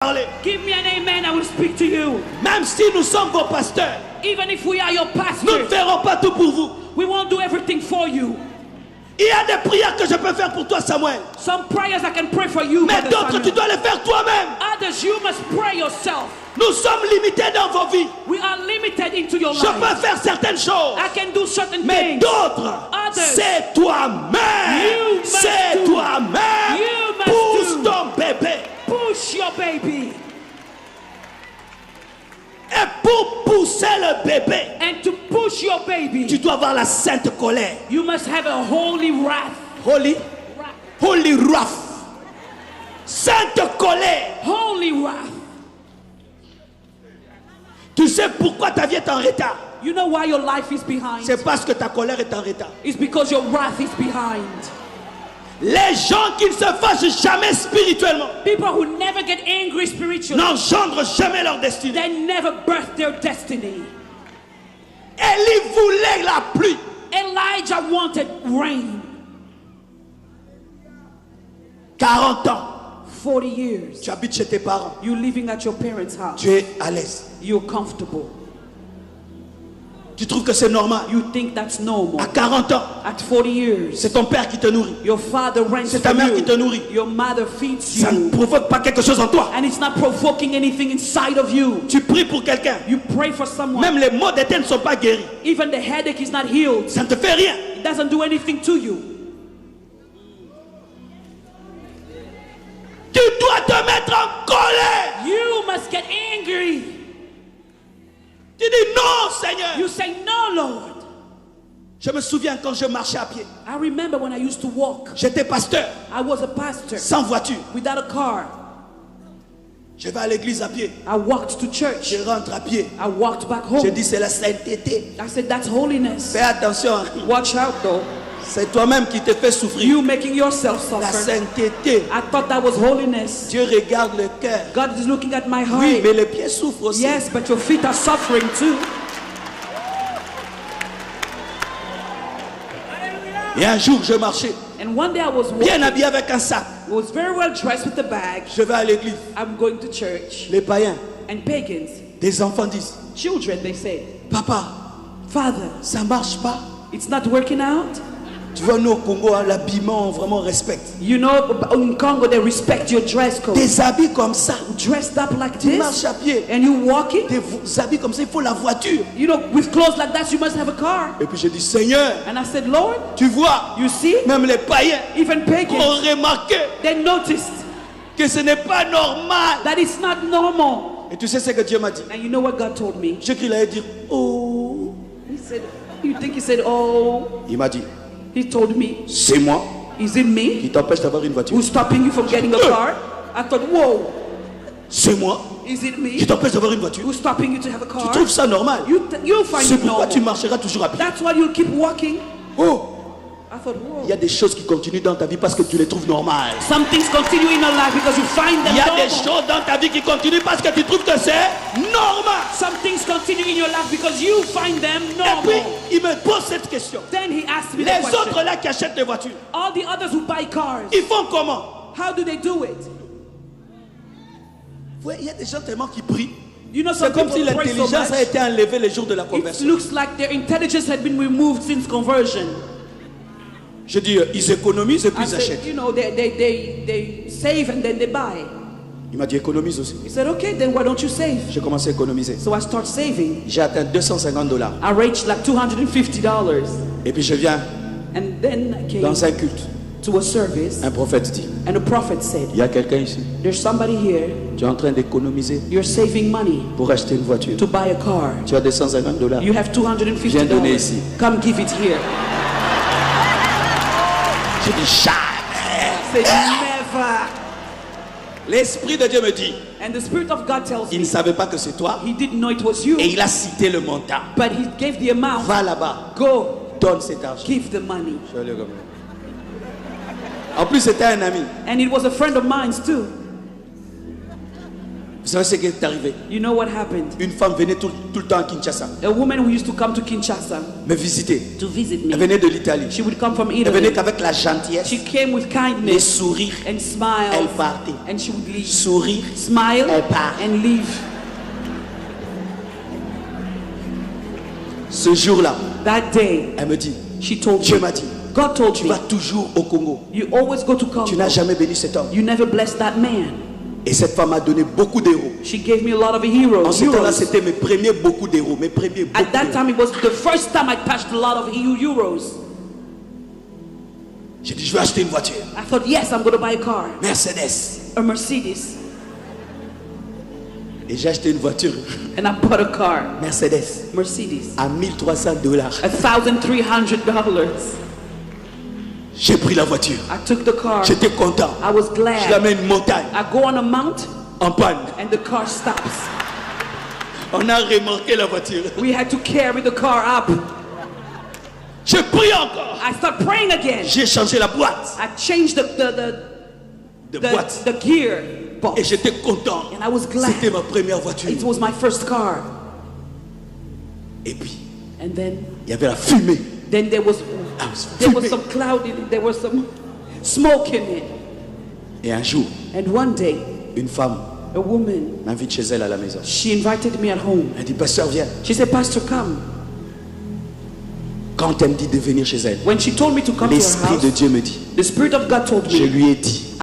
parler. Give me an amen, I will speak to you. Même si nous sommes vos pasteurs, Even if we are your nous ne pastors, ferons pas tout pour vous. we won't do everything for you. Il y a des prières que je peux faire pour toi, Samuel. Some prayers I can pray for you, Mais Brother d'autres, tu Samuel. dois les faire toi-même. Others, you must pray yourself. Nous sommes limités dans vos vies. We are limited into your Je peux life. faire certaines choses. I can do certain Mais things. d'autres, Others, c'est toi-même. You must C'est do. toi-même. You must Pousse do. ton bébé. Push your baby. Et pour pousser le bébé, And to push your baby, tu dois avoir la sainte colère. you must have a holy wrath. Holy wrath. Sainte colère. Holy wrath. Tu sais pourquoi ta vie est en retard? You know why your life is behind? C'est parce que ta colère est en retard. It's because your wrath is behind. Les gens qui ne se fâchent jamais spirituellement People who never get angry spiritually, n'engendrent jamais leur destinée. they never birth their destiny. Élie voulait la pluie. Elijah wanted rain. 40 ans. 40 years. Tu habites chez tes parents. You living at your parents' house. Tu es à l'aise. You're comfortable. Tu trouves que c'est normal. You think that's normal. À 40 ans, At 40 years, c'est ton père qui te nourrit. your father rents C'est ta for mère qui te you. nourrit. Your mother feeds Ça ne you. provoque pas quelque chose en toi. And it's not provoking anything inside of you. Tu pries pour quelqu'un. You pray for someone. Même les maux de tête ne sont pas guéris. Even the headache is not healed. Ça ne te fait rien. It doesn't do anything to you. Tu dois te mettre en colère. You must get angry. Tu dis non, Seigneur. You say, no, Lord. Je me souviens quand je marchais à pied. I remember when I used to walk. J'étais pasteur, I was a pastor sans voiture. without a car. Je vais à l'église à pied. I walked to church. Je rentre à pied. I walked back Je home. dis c'est la sainteté. I said, that's holiness. Fais attention. Watch out, though. C'est toi-même qui te fais souffrir. You making yourself La suffer. sainteté. I thought that was holiness. Dieu regarde le cœur. God is looking at my Oui, heart. mais les pieds souffrent aussi. Yes, but your feet are suffering too. Et un jour, je marchais, And one day I was bien walking. habillé avec un sac. I was very well dressed with a bag. Je vais à l'église. I'm going to church. Les païens, And pagans, des enfants disent, children, they say, papa, Father, ça marche pas. it's not working out. Tu vois, nous au Congo, l'habillement, on vraiment respecte. You know, in Congo, they respect your dress code. Des habits comme ça, Dressed up like tu marches this, à pied. and you walking. Des habits comme ça, il faut la voiture. You know, with clothes like that, you must have a car. Et puis je dis, Seigneur, And I said, Lord, tu vois, you see, même les païens even ont pagans, remarqué they noticed que ce n'est pas normal. that it's not normal. Et tu sais ce que Dieu m'a dit? And you know what God told me? J'ai cru qu'il allait dire, oh. He said, you think he said, oh, Il m'a dit, he told me, c'est moi is it me qui t'empêche d'avoir une voiture. who's stopping you from getting a car? I thought, whoa, C'est moi is it qui me t'empêche d'avoir une voiture. who's stopping you to have a Tu car? trouves ça normal? You'll find C'est it pourquoi tu normal. marcheras toujours à pied. That's why you'll keep walking. Oh, I thought, whoa. il y a des choses qui continuent dans ta vie parce que tu les trouves normales. Some things continue in your life because you find them Il y a des normal. choses dans ta vie qui continuent parce que tu trouves que c'est normal. Some things continue in your life because you find them Et puis, normal. il me pose cette question. Then he asked me the Les question. autres là qui achètent des voitures, All the others who buy cars, ils font comment? how do they do it? Ouais, il y a des gens tellement qui prient. You know, C'est some comme si people pray so l'intelligence a much. été enlevée les jours de la It conversion. looks like their intelligence had been removed since conversion. Je dis, ils économisent et puis I ils said, achètent. you know, they save and then they buy. Il m'a dit, économise aussi. He said, okay, then why don't you save? J'ai commencé à économiser. So I start saving. J'ai atteint $250. I reached like $250. Et puis je viens And then I came dans un culte. to a service, Un prophète dit, and a prophet said, il y a quelqu'un ici. there's somebody here, Tu es en train d'économiser you're saving money pour acheter une voiture. to buy a car. Tu as $250. You have Viens donner ici. $250. Come give it here. Je dis, jamais. I said, never. L'Esprit de Dieu me dit, And the Spirit of God tells il me, ne savait pas que c'est toi. he didn't know it was you, Et il a cité le montant. but he gave the amount. Va là-bas, Go, donne cet argent. give the money. Je suis allé comme ça. En plus, c'était un ami. And it was a friend of mine too. Vous savez ce qui est arrivé? You know what happened? Une femme venait tout le temps à Kinshasa A woman who used to come to Kinshasa me visiter. to visit Elle me. venait de l'Italie. She would come from Elle venait Italy. qu'avec la gentillesse, She came with les kindness sourires. and Elle smiles, partait. and she would leave. Sourire. Smile Elle part. and leave. Ce jour-là, That day, elle me dit, she told Dieu me, m'a dit, God told tu me, vas toujours au Congo. you always go to Tu Congo. n'as jamais béni cet homme. You never blessed that man. Et cette femme m'a donné beaucoup d'héros. She gave me a lot of En heroes. ce temps-là, Euros. c'était mes premiers beaucoup d'héros. Mes premiers beaucoup At that d'héros. time, it was the first time I touched a lot of euros. J'ai dit, je vais acheter une voiture. I thought, yes, I'm going to buy a car, Mercedes. a Mercedes. Et j'ai acheté une voiture. And I bought a car, Mercedes. Mercedes, À $1,300. $1,300. J'ai pris la voiture. I took the car. J'étais content. I was Je la glad. mets une montagne. I go on a mount En panne. and the car stops. On a remorqué la voiture. We had to carry the car up. J'ai pris encore. I start praying again. J'ai changé la boîte. I changed De boîte. the gear Et box. j'étais content. And I was glad. C'était ma première voiture. It was my first car. Et puis, And then il y avait la fumée. there was fumée. some cloud in it. There was some smoke in it. Et un jour, And one day, une femme a woman, m'invite chez elle à la maison. she invited me at home. Elle dit, pasteur, viens. She said, Pastor, come. Quand elle me dit de venir chez elle, When she told me to come to her l'Esprit de house, Dieu me dit, the Spirit of God told je me, lui ai dit